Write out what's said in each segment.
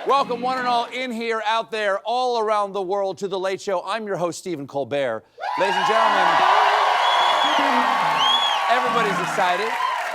Welcome, one and all, in here, out there, all around the world, to The Late Show. I'm your host, Stephen Colbert. Ladies and gentlemen, everybody's excited.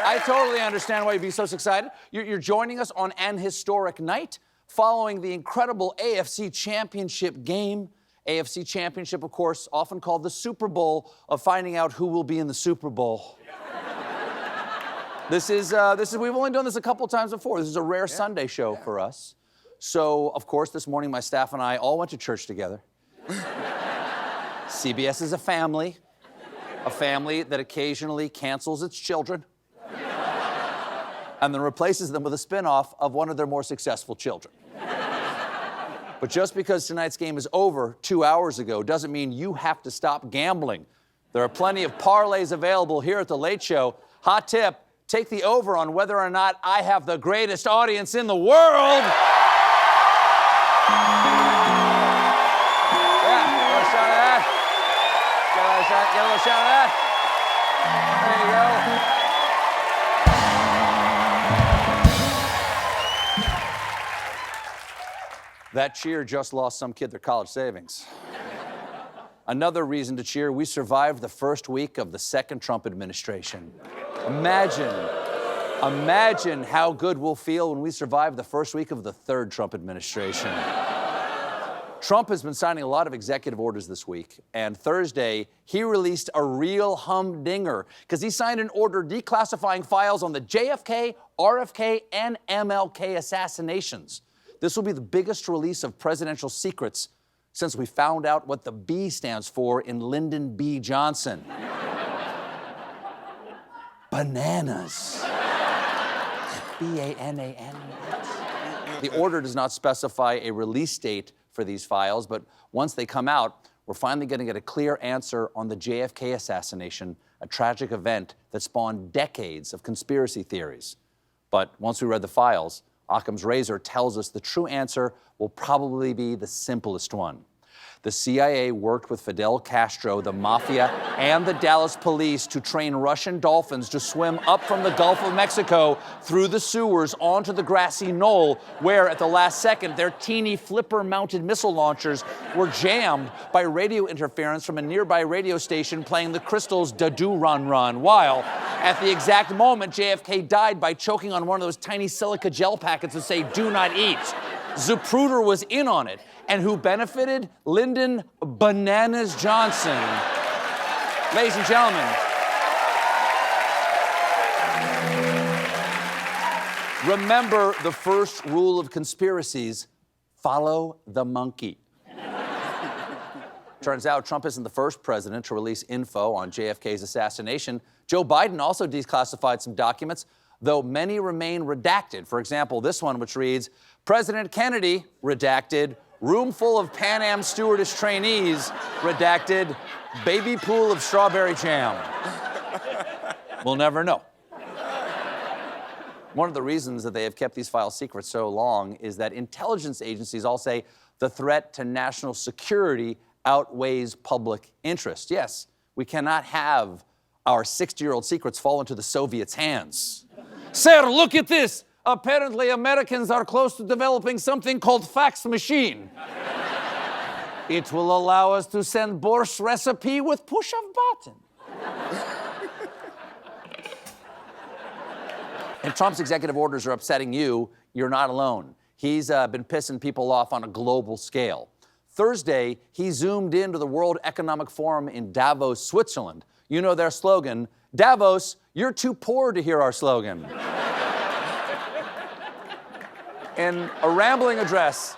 I totally understand why you'd be so excited. You're joining us on an historic night following the incredible AFC Championship game. AFC Championship, of course, often called the Super Bowl of finding out who will be in the Super Bowl. This is we've only done this a couple times before. This is a rare Sunday show for us. So, of course, this morning my staff and I all went to church together. CBS is a family that occasionally cancels its children and then replaces them with a spin-off of one of their more successful children. But just because tonight's game is over 2 hours ago doesn't mean you have to stop gambling. There are plenty of parlays available here at The Late Show. Hot tip, take the over on whether or not I have the greatest audience in the world. Yeah, a little shot of that. Get a little shot of that. There you go. That cheer just lost some kid their college savings. Another reason to cheer, we survived the first week of the second Trump administration. Imagine how good we'll feel when we survive the first week of the third Trump administration. Trump has been signing a lot of executive orders this week, and Thursday, he released a real humdinger because he signed an order declassifying files on the JFK, RFK, and MLK assassinations. This will be the biggest release of presidential secrets since we found out what the B stands for in Lyndon B. Johnson. Bananas. B-A-N-A-N-A-S. The order does not specify a release date for these files, but once they come out, we're finally going to get a clear answer on the JFK assassination, a tragic event that spawned decades of conspiracy theories. But once we read the files, Occam's razor tells us the true answer will probably be the simplest one. The CIA worked with Fidel Castro, the mafia, and the Dallas police to train Russian dolphins to swim up from the Gulf of Mexico through the sewers onto the grassy knoll, where at the last second their teeny flipper-mounted missile launchers were jammed by radio interference from a nearby radio station playing the Crystals' Da-Do Run Run, while at the exact moment JFK died by choking on one of those tiny silica gel packets that say "Do not eat." Zapruder was in on it. And who benefited? Lyndon Bananas Johnson. Ladies and gentlemen, remember the first rule of conspiracies: follow the monkey. Turns out Trump isn't the first president to release info on JFK's assassination. Joe Biden also declassified some documents, though many remain redacted. For example, this one, which reads, President Kennedy, redacted, room full of Pan Am stewardess trainees, redacted, baby pool of strawberry jam. We'll never know. One of the reasons that they have kept these files secret so long is that intelligence agencies all say the threat to national security outweighs public interest. Yes, we cannot have our 60-year-old secrets fall into the Soviets' hands. Sir, look at this. Apparently, Americans are close to developing something called fax machine. It will allow us to send borscht recipe with push of button. And Trump's executive orders are upsetting you. You're not alone. He's been pissing people off on a global scale. Thursday, he zoomed into the World Economic Forum in Davos, Switzerland. You know their slogan, Davos, you're too poor to hear our slogan. In a rambling address,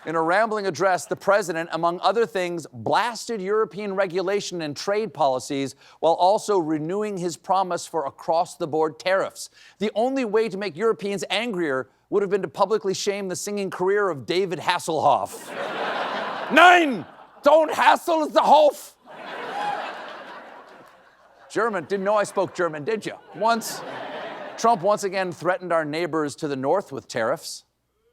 the president, among other things, blasted European regulation and trade policies while also renewing his promise for across-the-board tariffs. The only way to make Europeans angrier would have been to publicly shame the singing career of David Hasselhoff. Nein! Don't hassle the Hof! German. Didn't know I spoke German, did you? Trump once again threatened our neighbors to the north with tariffs.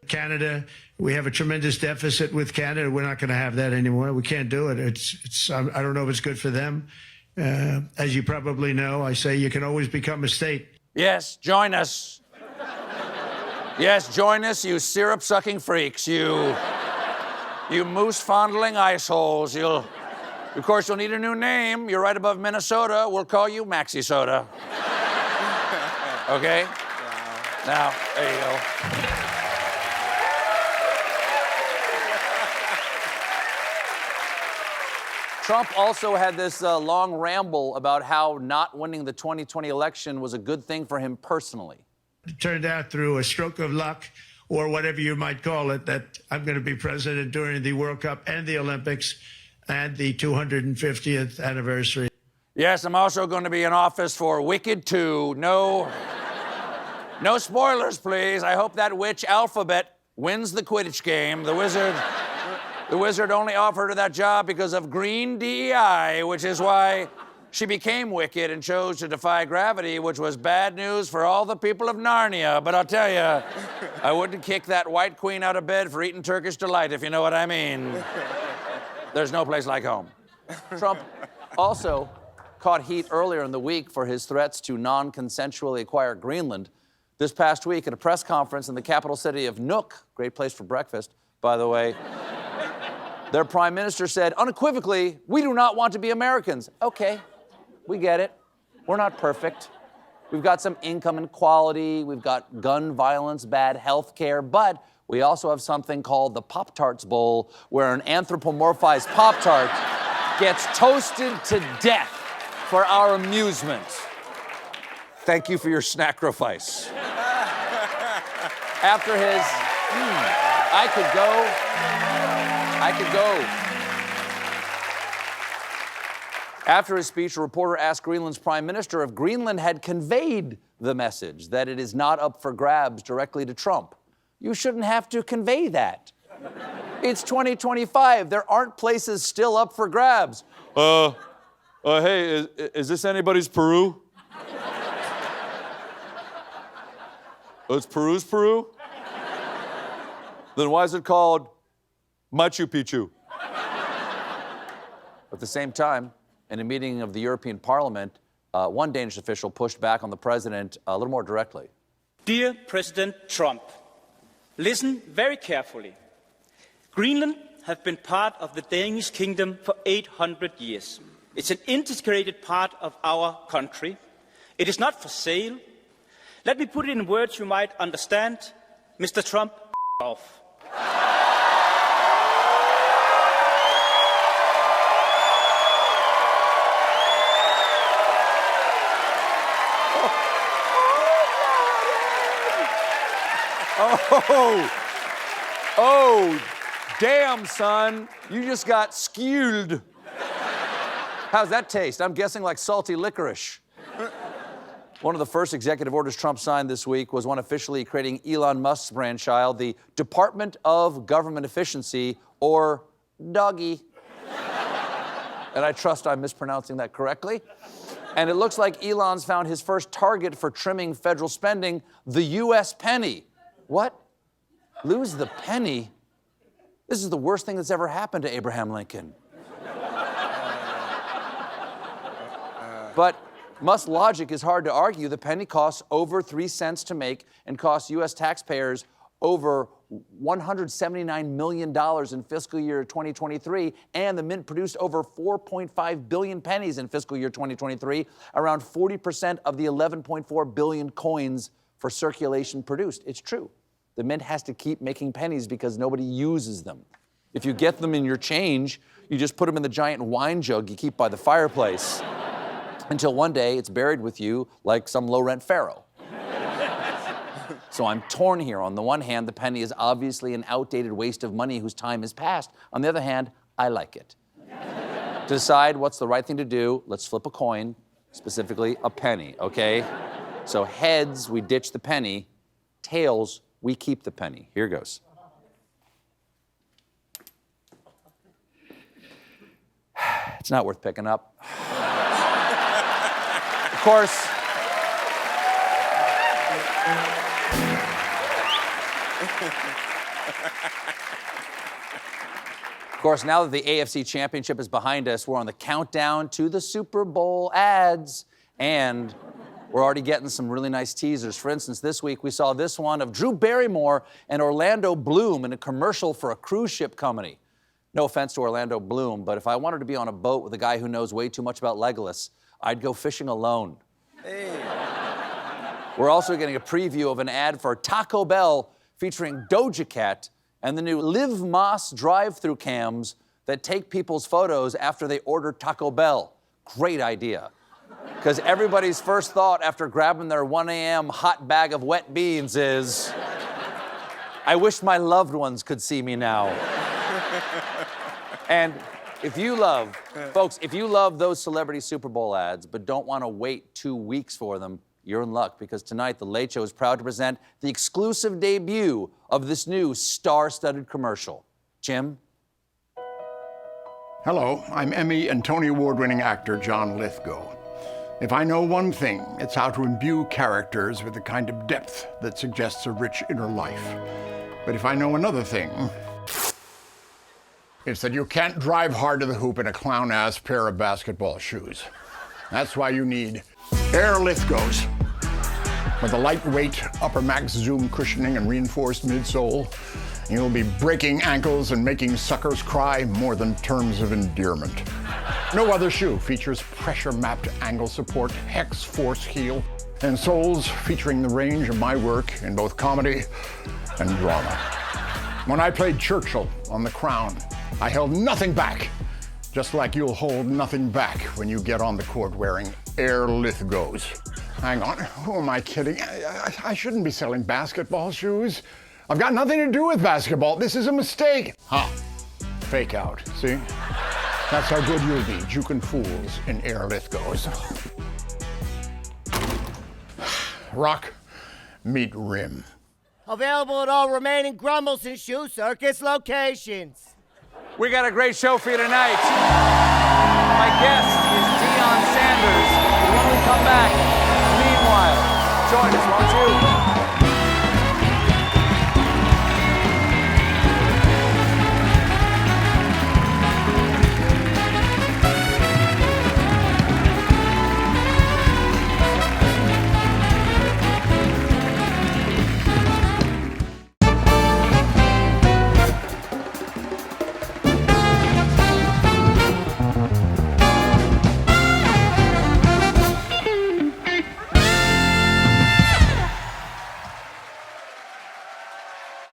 Canada, we have a tremendous deficit with Canada. We're not going to have that anymore. We can't do it. I don't know if it's good for them. As you probably know, I say you can always become a state. Yes, join us. Yes, join us, you syrup-sucking freaks, you moose-fondling ice holes. Of course, you'll need a new name. You're right above Minnesota. We'll call you Maxi Soda. Okay? Wow. Now, there you go. Trump also had this long ramble about how not winning the 2020 election was a good thing for him personally. It turned out through a stroke of luck, or whatever you might call it, that I'm going to be president during the World Cup and the Olympics and the 250th anniversary. Yes, I'm also going to be in office for Wicked 2. No spoilers, please. I hope that witch Alphabet wins the Quidditch game. The wizard only offered her that job because of green DEI, which is why she became wicked and chose to defy gravity, which was bad news for all the people of Narnia. But I'll tell you, I wouldn't kick that white queen out of bed for eating Turkish delight, if you know what I mean. There's no place like home. Trump also caught heat earlier in the week for his threats to non-consensually acquire Greenland. This past week at a press conference in the capital city of Nuuk, great place for breakfast, by the way, their prime minister said unequivocally, "We do not want to be Americans." Okay. We get it. We're not perfect. We've got some income inequality. We've got gun violence, bad health care. But we also have something called the Pop-Tarts Bowl, where an anthropomorphized Pop-Tart gets toasted to death for our amusement. Thank you for your sacrifice. After his, I could go. After his speech, a reporter asked Greenland's prime minister if Greenland had conveyed the message that it is not up for grabs directly to Trump. You shouldn't have to convey that. It's 2025. There aren't places still up for grabs. Hey, is this anybody's Peru? Oh, it's Peru's Peru? Then why is it called Machu Picchu? At the same time, in a meeting of the European Parliament, one Danish official pushed back on the president a little more directly. Dear President Trump, listen very carefully. Greenland has been part of the Danish kingdom for 800 years. It's an integrated part of our country. It is not for sale. Let me put it in words you might understand. Mr. Trump, off. Oh, damn, son. You just got skewed. How's that taste? I'm guessing like salty licorice. One of the first executive orders Trump signed this week was one officially creating Elon Musk's brainchild, the Department of Government Efficiency, or DOGGY. And I trust I'm mispronouncing that correctly. And it looks like Elon's found his first target for trimming federal spending, the U.S. penny. What? Lose the penny? This is the worst thing that's ever happened to Abraham Lincoln. But Musk's logic is hard to argue. The penny costs over 3 cents to make and costs U.S. taxpayers over $179 million in fiscal year 2023, and the mint produced over 4.5 billion pennies in fiscal year 2023, around 40% of the 11.4 billion coins for circulation produced. It's true. The mint has to keep making pennies because nobody uses them. If you get them in your change, you just put them in the giant wine jug you keep by the fireplace until one day it's buried with you like some low-rent pharaoh. So I'm torn here. On the one hand, the penny is obviously an outdated waste of money whose time is past. On the other hand, I like it. To decide what's the right thing to do, let's flip a coin, specifically a penny, okay? So heads, we ditch the penny. Tails, we keep the penny. Here goes. It's not worth picking up. Of course, now that the AFC Championship is behind us, we're on the countdown to the Super Bowl ads. And We're already getting some really nice teasers. For instance, this week we saw this one of Drew Barrymore and Orlando Bloom in a commercial for a cruise ship company. No offense to Orlando Bloom, but if I wanted to be on a boat with a guy who knows way too much about Legolas, I'd go fishing alone. Hey. We're also getting a preview of an ad for Taco Bell featuring Doja Cat and the new Liv Moss drive-thru cams that take people's photos after they order Taco Bell. Great idea. Because everybody's first thought after grabbing their 1 a.m. hot bag of wet beans is, I wish my loved ones could see me now. And if you love, folks, if you love those celebrity Super Bowl ads but don't want to wait 2 weeks for them, you're in luck, because tonight The Late Show is proud to present the exclusive debut of this new star-studded commercial. Jim? Hello, I'm Emmy and Tony Award-winning actor John Lithgow. If I know one thing, it's how to imbue characters with the kind of depth that suggests a rich inner life. But if I know another thing, it's that you can't drive hard to the hoop in a clown-ass pair of basketball shoes. That's why you need Air Lithgows. With a lightweight upper max zoom cushioning and reinforced midsole, you'll be breaking ankles and making suckers cry more than terms of endearment. No other shoe features pressure-mapped angle support, hex force heel, and soles featuring the range of my work in both comedy and drama. When I played Churchill on The Crown, I held nothing back, just like you'll hold nothing back when you get on the court wearing Air Lithgows. Hang on, who am I kidding? I shouldn't be selling basketball shoes. I've got nothing to do with basketball. This is a mistake. Ha, fake out, see? That's how good you'll be, juking fools in Air Lithgows. Rock, meet Rim. Available at all remaining Grumbles and Shoe Circus locations. We got a great show for you tonight. My guest is Deion Sanders. When we come back, meanwhile, join us, won't you?